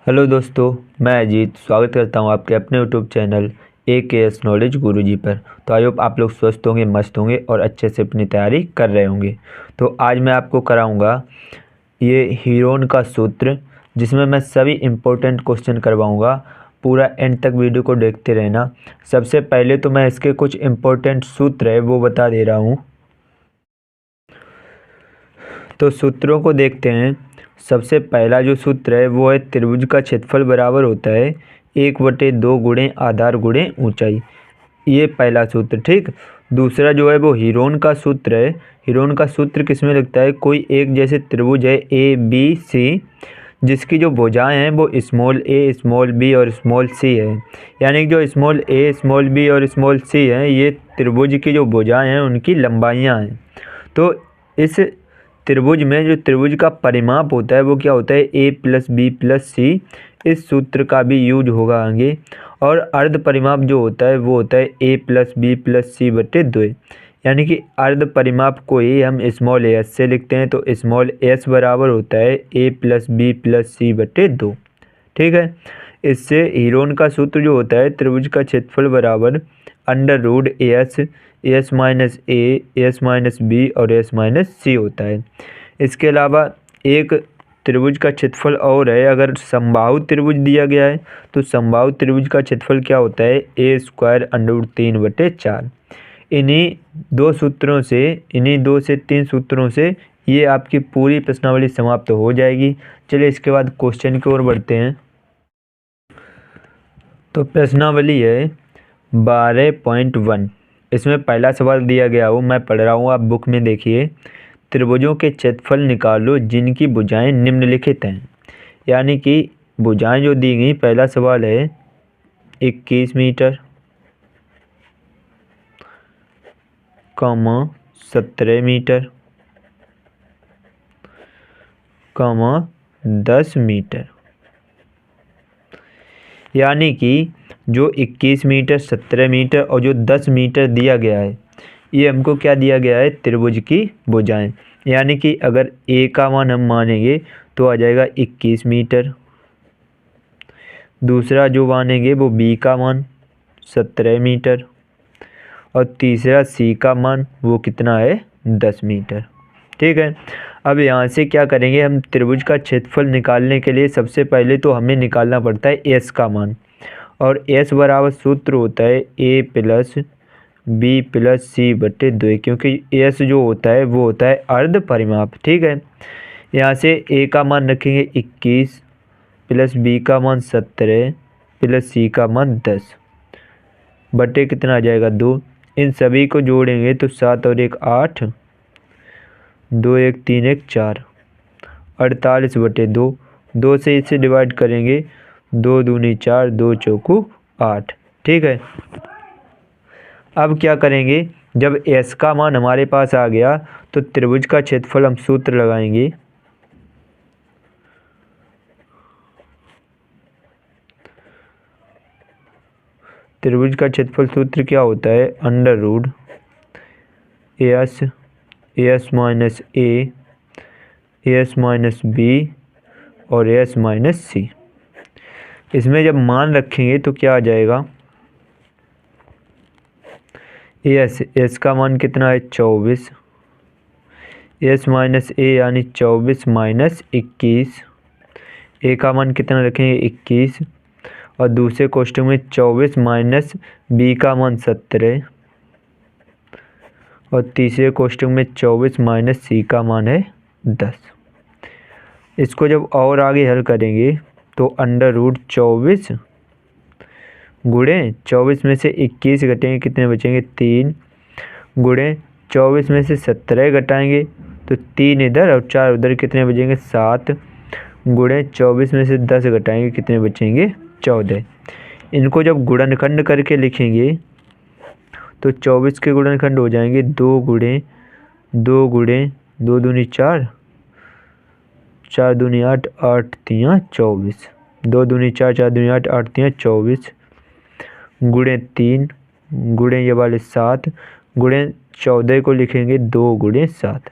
Hello दोस्तों, मैं अजीत स्वागत करता हूं आपके अपने यूट्यूब चैनल AKS नॉलेज गुरुजी पर। तो आई होप आप लोग स्वस्थ होंगे, मस्त होंगे और अच्छे से अपनी तैयारी कर रहे होंगे। तो आज मैं आपको कराऊंगा ये हीरोन का सूत्र, जिसमें मैं सभी इम्पोर्टेंट क्वेश्चन करवाऊंगा। पूरा एंड तक वीडियो को देखते रहना। सबसे पहले तो मैं इसके कुछ इम्पोर्टेंट सूत्र है वो बता दे रहा हूँ। तो सूत्रों को देखते हैं। सबसे पहला जो सूत्र है वो है त्रिभुज का क्षेत्रफल बराबर होता है 1/2 गुणे आधार गुणे ऊंचाई। ये पहला सूत्र, ठीक। दूसरा जो है वो हीरोन का सूत्र है। हीरोन का सूत्र किसमें लगता है? कोई एक जैसे त्रिभुज है ABC, जिसकी जो भुजाएं हैं वो स्मॉल a, स्मॉल b और स्मॉल c है। यानी कि जो स्मॉल a, स्मॉल b और स्मॉल c हैं, ये त्रिभुज की जो भुजाएं हैं उनकी लंबाइयां हैं। तो इस त्रिभुज में जो त्रिभुज का परिमाप होता है वो क्या होता है? A+B+C। इस सूत्र का भी यूज होगा आगे। और अर्ध परिमाप जो होता है वो होता है A+B+C/2। यानी कि अर्ध परिमाप को ही हम स्मॉल s से लिखते हैं, तो स्मॉल s बराबर होता है A+B+C/2। ठीक है। इससे हीरोन का सूत्र जो होता है त्रिभुज का क्षेत्रफल बराबर √AS और S-B होता है। इसके अलावा एक त्रिभुज का क्षेत्रफल और है। अगर समबाहु त्रिभुज दिया गया है तो समबाहु त्रिभुज का क्षेत्रफल क्या होता है? A² √3/4। इन्हीं दो से तीन सूत्रों से ये आपकी पूरी प्रश्नावली समाप्त हो जाएगी। चलिए इसके बाद क्वेश्चन की ओर बढ़ते हैं। तो प्रश्नावली है 12.1। इसमें पहला सवाल दिया गया हो, मैं पढ़ रहा हूँ, आप बुक में देखिए। त्रिभुजों के क्षेत्रफल निकालो जिनकी भुजाएं निम्नलिखित हैं। यानी कि भुजाएं जो दी गई, पहला सवाल है 21 मीटर, 17 मीटर, 10 मीटर। यानी कि जो 21 मीटर, 17 मीटर और जो 10 मीटर दिया गया है, ये हमको क्या दिया गया है? त्रिभुज की भुजाएं। यानी कि अगर A का मान हम मानेंगे तो आ जाएगा 21 मीटर। दूसरा जो मानेंगे वो B का मान 17 मीटर। और तीसरा C का मान वो कितना है? 10 मीटर। ठीक है। अब यहाँ से क्या करेंगे हम? त्रिभुज का क्षेत्रफल निकालने के लिए सबसे पहले तो हमें निकालना पड़ता है S का मान। और S बराबर सूत्र होता है A+B+C/2, क्योंकि S जो होता है वो होता है अर्ध परिमाप। ठीक है। यहाँ से A का मान रखेंगे 21 प्लस B का मान 17 प्लस C का मान 10 बटे कितना आ जाएगा? 2। इन सभी को जोड़ेंगे तो 7 और 1 8, 2 1 3 1 4, 48/2। 2 से इसे डिवाइड करेंगे, 2 दूनी 4, 2 चौकू 8। ठीक है। अब क्या करेंगे? जब S का मान हमारे पास आ गया तो त्रिभुज का क्षेत्रफल हम सूत्र लगाएंगे। त्रिभुज का क्षेत्रफल सूत्र क्या होता है? √AS - B और S - C। इसमें जब मान रखेंगे तो क्या आ जाएगा? S का मान कितना है? 24। S - A यानी 24 - 21। A का मान कितना रखेंगे? 21। और दूसरे क्वेश्चन में 24 - B का मान 17। और तीसरे क्वेश्चन में 24 - C का मान है 10। इसको जब और आगे हल करेंगे तो √24 गुणे 24 में से 21 घटेंगे, कितने बचेंगे? 3 गुणे 24 में से 17 घटाएंगे तो 3 इधर और 4 उधर, कितने बचेंगे? 7 गुणे 24 में से 10 घटाएंगे, कितने बचेंगे? 14। इनको जब गुणनखंड करके लिखेंगे तो 24 के गुणनखंड हो जाएंगे 2 गुणे 2 दूनी 4, 4 दूनी 8, 8 तियाँ 24, 2 दूनी 4, 4 दूनी 8, 8 तियाँ 24 गुणे 3 गुणे ये वाले 7 गुणे 14 को लिखेंगे 2 गुणे 7।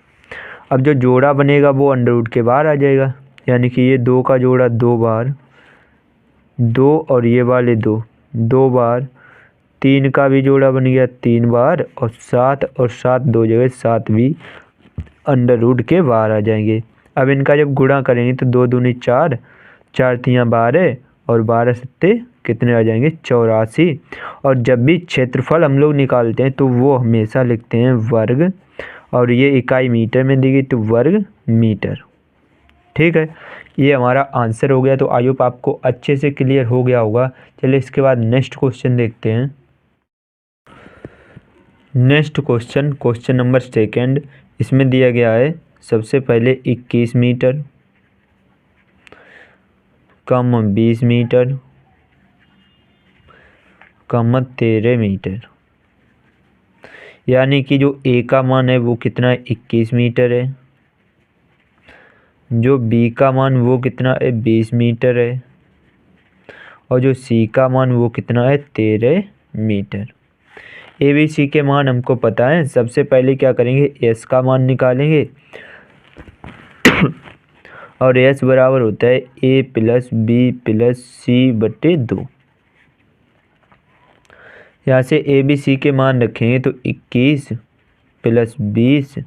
अब जो जोड़ा बनेगा वो अंडर रूट के बाहर आ जाएगा। यानी कि ये 2 का जोड़ा 2 बार 2 और ये वाले 2, 2 बार, 3 का भी जोड़ा बन गया 3 बार, और 7 और 7 दो जगह 7 भी अंडर रूट के बाहर आ जाएंगे। अब इनका जब गुणा करेंगे तो 2 दूनी 4, 4 तियाँ 12 और 12 सत्ते कितने आ जाएंगे 84। और जब भी क्षेत्रफल हम लोग निकालते हैं तो वो हमेशा लिखते हैं वर्ग, और ये इकाई मीटर में दी गई तो वर्ग मीटर। ठीक है, ये हमारा आंसर हो गया। तो आई होप आपको अच्छे से क्लियर हो गया होगा। चलिए इसके बाद नेक्स्ट क्वेश्चन देखते हैं। नेक्स्ट क्वेश्चन, क्वेश्चन नंबर 2, इसमें दिया गया है सबसे पहले 21 मीटर कम 20 मीटर कम 13 मीटर। यानी कि जो ए का मान है वो कितना है 21 मीटर है, जो बी का मान वो कितना है 20 मीटर है, और जो सी का मान वो कितना है 13 मीटर। ए बी सी के मान हमको पता है। सबसे पहले क्या करेंगे, एस का मान निकालेंगे और एस बराबर होता है ए प्लस बी प्लस सी बटे 2। यहाँ से ए बी सी के मान रखेंगे तो 21 प्लस 20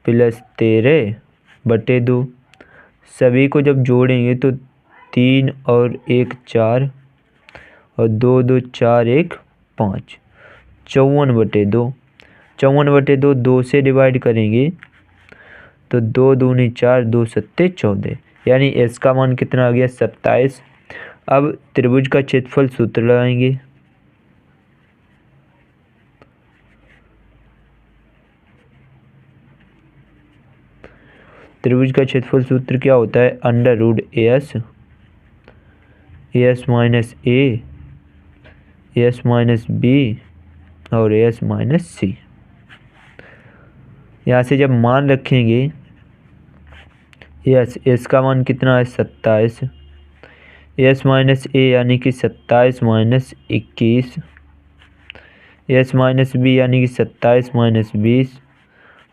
प्लस 13 बटे 2। सभी को जब जोड़ेंगे तो 3 और 1 4 और 2 2 4 1 5, 54 बटे 2। 54 बटे 2 2 से डिवाइड करेंगे तो 2 दूनी 4, 2 सत्ते 14, यानी एस का मान कितना आ गया 27। अब त्रिभुज का क्षेत्रफल सूत्र लगाएंगे। त्रिभुज का क्षेत्रफल सूत्र क्या होता है, under root S, S minus A, S minus B और एस माइनस सी। यहाँ से जब मान रखेंगे एस का मान कितना है 27, एस माइनस ए यानी कि 27 माइनस 21, एस माइनस बी यानी कि 27 माइनस 20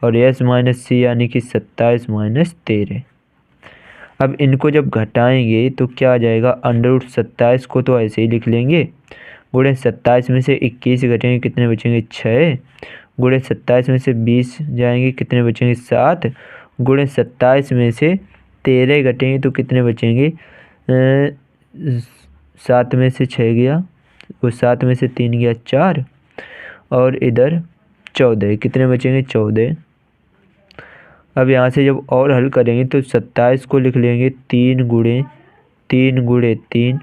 और एस माइनस सी यानी कि 27 माइनस 13। अब इनको जब घटाएंगे तो क्या आ जाएगा, अंडर रूट 27 को तो ऐसे ही लिख लेंगे, गुणे 27 में से 21 घटेंगे कितने बचेंगे 6, गुणे 27 में से 20 जाएंगे कितने बचेंगे 7, गुणे 27 में से 13 घटेंगे तो कितने बचेंगे 7 में से 6 गया, वो 7 में से 3 गया 4, और इधर 14 कितने बचेंगे 14। अब यहाँ से जब और हल करेंगे तो 27 को लिख लेंगे 3 गुणे 3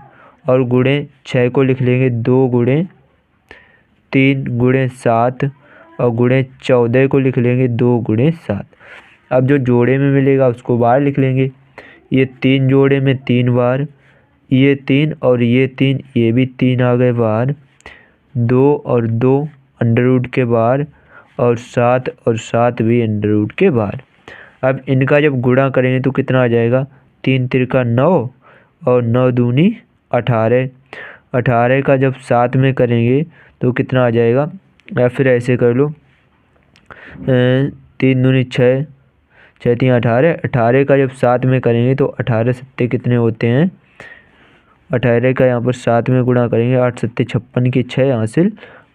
और गुणे 6 को लिख लेंगे 2 गुणे 3 गुणे 7 और गुणे 14 को लिख लेंगे 2 गुणे 7। अब जो जोड़े में मिलेगा उसको बाहर लिख लेंगे। ये 3 जोड़े में 3 बार, ये 3 और ये 3, ये भी 3 आ गए बाहर, 2 और 2 अंडर रूट के बाहर, और 7 और 7 भी अंडर रूट के बाहर। अब इनका जब गुणा करेंगे तो कितना आ जाएगा, 3 तिरका 9 और 9 दूनी 18। 18 का जब 7 में करेंगे तो कितना आ जाएगा, या फिर ऐसे कर लो 3 दूनी 6, 6 3 18, 18 का जब 7 में करेंगे तो 18 सत्ते कितने होते हैं, 18 का यहाँ पर 7 में गुणा करेंगे 8 सत्ते 56 की 6 हासिल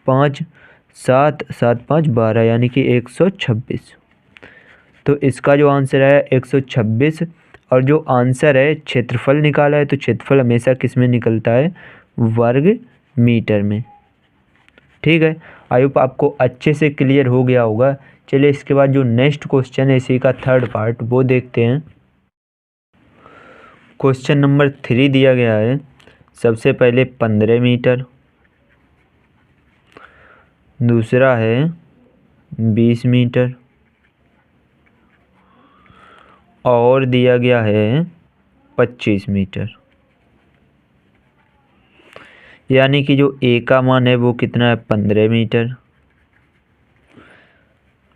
5, 7 7 5 12 यानी कि 126। तो इसका जो आंसर है 126। और जो आंसर है क्षेत्रफल निकाला है तो क्षेत्रफल हमेशा किस में निकलता है, वर्ग मीटर में। ठीक है, आई होप आपको अच्छे से क्लियर हो गया होगा। चलिए इसके बाद जो नेक्स्ट क्वेश्चन है इसी का थर्ड पार्ट वो देखते हैं। क्वेश्चन नंबर 3 दिया गया है सबसे पहले 15 मीटर, दूसरा है 20 मीटर, और दिया गया है 25 मीटर। यानी कि जो ए का मान है वो कितना है 15 मीटर,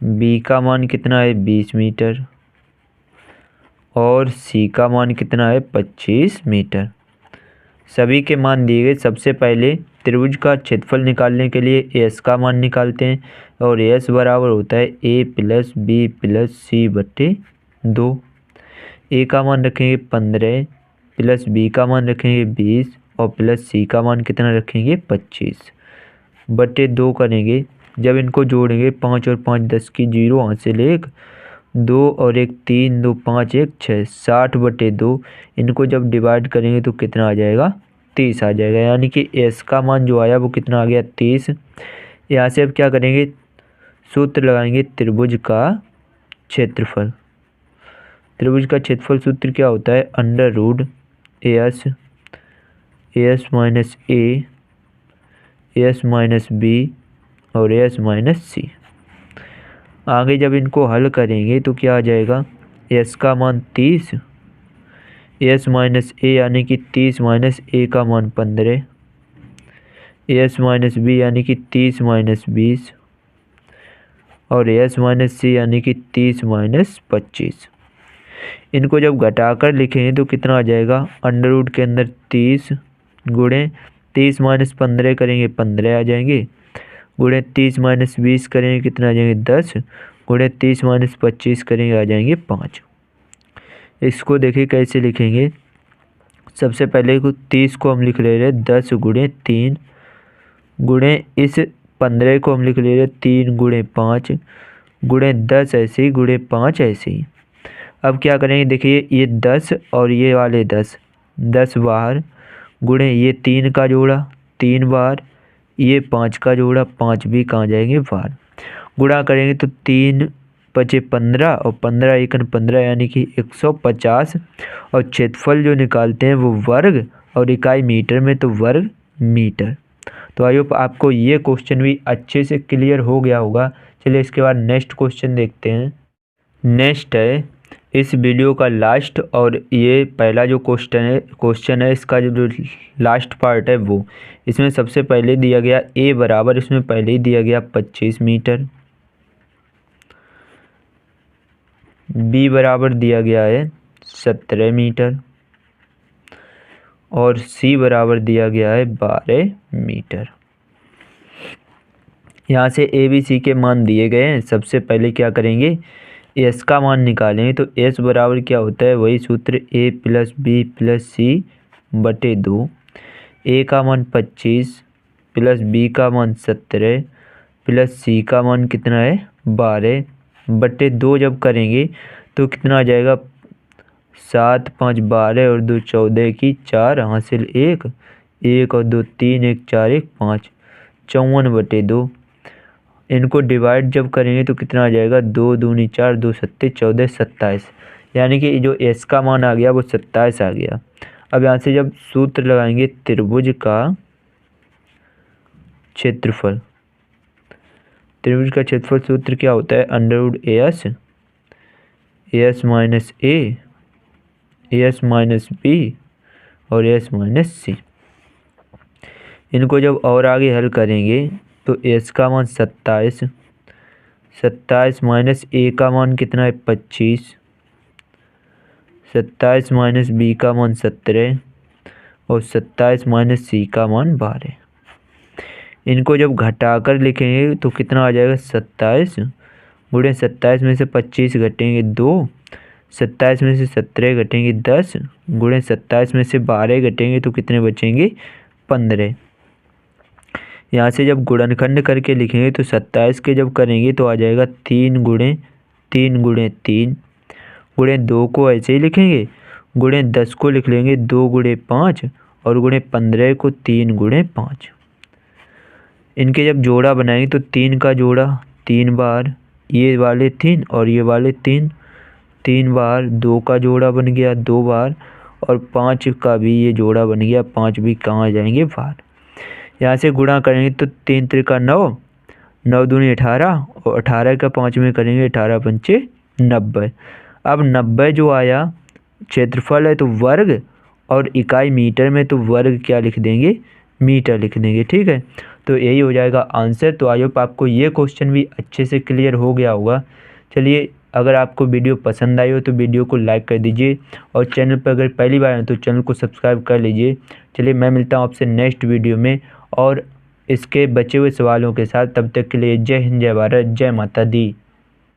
बी का मान कितना है 20 मीटर और सी का मान कितना है 25 मीटर। सभी के मान दिए गए। सबसे पहले त्रिभुज का क्षेत्रफल निकालने के लिए एस का मान निकालते हैं, और एस बराबर होता है ए प्लस बी प्लस सी बटे 2। ए का मान रखेंगे 15 प्लस बी का मान रखेंगे 20 और प्लस सी का मान कितना रखेंगे 25 बटे 2 करेंगे। जब इनको जोड़ेंगे 5 और 5 10 की 0 हासिल 1 2 और 1 3 2 5 1 6 60 बटे 2। इनको जब डिवाइड करेंगे तो कितना आ जाएगा 30 आ जाएगा। यानी कि एस का मान जो आया वो कितना आ गया 30। यहाँ से अब क्या करेंगे सूत्र लगाएंगे त्रिभुज का क्षेत्रफल। त्रिभुज का क्षेत्रफल सूत्र क्या होता है under root S minus A S minus B और एस माइनस सी। आगे जब इनको हल करेंगे तो क्या आ जाएगा एस का मान 30 एस माइनस ए यानी कि 30 माइनस ए का मान 15 एस माइनस बी यानी कि 30 माइनस 20 और एस माइनस सी यानी कि 30 माइनस 25। इनको जब घटाकर लिखेंगे तो कितना आ जाएगा अंडर रूट के अंदर 30 गुणे 30 माइनस 15 करेंगे 15 आ जाएंगे गुणे 30 माइनस 20 करेंगे कितना आ जाएंगे 10 गुणे 30 माइनस 25 करेंगे आ जाएंगे 5। इसको देखिए कैसे लिखेंगे। सबसे पहले 30 को हम लिख ले रहे 10 गुणे 3 गुणे इस 15 को हम लिख ले रहे 3 गुणे 5 गुणे 10 ऐसे ही गुणे 5 ऐसे ही। अब क्या करेंगे देखिए ये 10 और ये वाले 10 बाहर गुणे ये 3 का जोड़ा 3 बार ये 5 का जोड़ा 5 भी कहाँ जाएंगे बाहर। गुणा करेंगे तो 3 पचे 15 और 15 एकन 15 यानी कि 150 और क्षेत्रफल जो निकालते हैं वो वर्ग और इकाई मीटर में तो वर्ग मीटर। तो आई होप आपको ये क्वेश्चन भी अच्छे से क्लियर हो गया होगा। चलिए इसके बाद नेक्स्ट क्वेश्चन देखते हैं। नेक्स्ट है इस वीडियो का लास्ट और ये पहला जो क्वेश्चन है इसका जो लास्ट पार्ट है वो इसमें सबसे पहले दिया गया ए बराबर इसमें पहले ही दिया गया 25 मीटर बी बराबर दिया गया है 17 मीटर और सी बराबर दिया गया है 12 मीटर। यहाँ से ए बी सी के मान दिए गए हैं। सबसे पहले क्या करेंगे एस का मान निकालेंगे तो एस बराबर क्या होता है वही सूत्र ए प्लस बी प्लस सी बटे 2। ए का मान 25 प्लस बी का मान 17 प्लस सी का मान कितना है 12 बटे 2 जब करेंगे तो कितना आ जाएगा 7 5 12 और 2 14 की 4 हासिल 1 1 और 2 3 1 4 1 5 54 बटे 2। इनको डिवाइड जब करेंगे तो कितना आ जाएगा 2 दूनी 4 2 सत्ते 14 27 यानी कि जो एस का मान आ गया वो 27 आ गया। अब यहाँ से जब सूत्र लगाएंगे त्रिभुज का क्षेत्रफल। त्रिभुज का क्षेत्रफल सूत्र क्या होता है under root S minus A S minus B और एस माइनस सी। इनको जब और आगे हल करेंगे तो एस का मान 27 माइनस ए का मान कितना है 25 27 माइनस बी का मान 17 और 27 माइनस सी का मान 12। इनको जब घटाकर लिखेंगे तो कितना आ जाएगा 27 गुणे 27 में से 25 घटेंगे 2 27 में से 17 घटेंगे 10 गुणे 27 में से 12 घटेंगे तो कितने बचेंगे 15। यहाँ से जब गुणनखंड करके लिखेंगे तो 27 के जब करेंगे तो आ जाएगा 3 गुणे 3 गुणे 3 गुणे 2 को ऐसे ही लिखेंगे गुणे 10 को लिख लेंगे 2 गुणे 5 और गुणे 15 को 3 गुणे 5। इनके जब जोड़ा बनाएंगे तो 3 का जोड़ा 3 बार ये वाले 3 और ये वाले 3 बार 2 का जोड़ा बन गया 2 बार और 5 का भी ये जोड़ा बन गया 5 भी कहाँ जाएंगे बाहर। यहाँ से गुणा करेंगे तो 3 त्रिका 9 9 दूनी 18 और 18 का 5 में करेंगे 18 पंचे 90। अब 90 जो आया क्षेत्रफल है तो वर्ग और इकाई मीटर में तो वर्ग क्या लिख देंगे मीटर लिख देंगे। ठीक है तो यही हो जाएगा आंसर। तो आई होप आपको ये क्वेश्चन भी अच्छे से क्लियर हो गया होगा। चलिए अगर आपको वीडियो पसंद आई हो तो वीडियो को लाइक कर दीजिए और चैनल पर अगर पहली बार हैं तो चैनल को सब्सक्राइब कर लीजिए। चलिए मैं मिलता हूँ आपसे नेक्स्ट वीडियो में और इसके बचे हुए सवालों के साथ। तब तक के लिए जय हिंद जय भारत जय माता दी।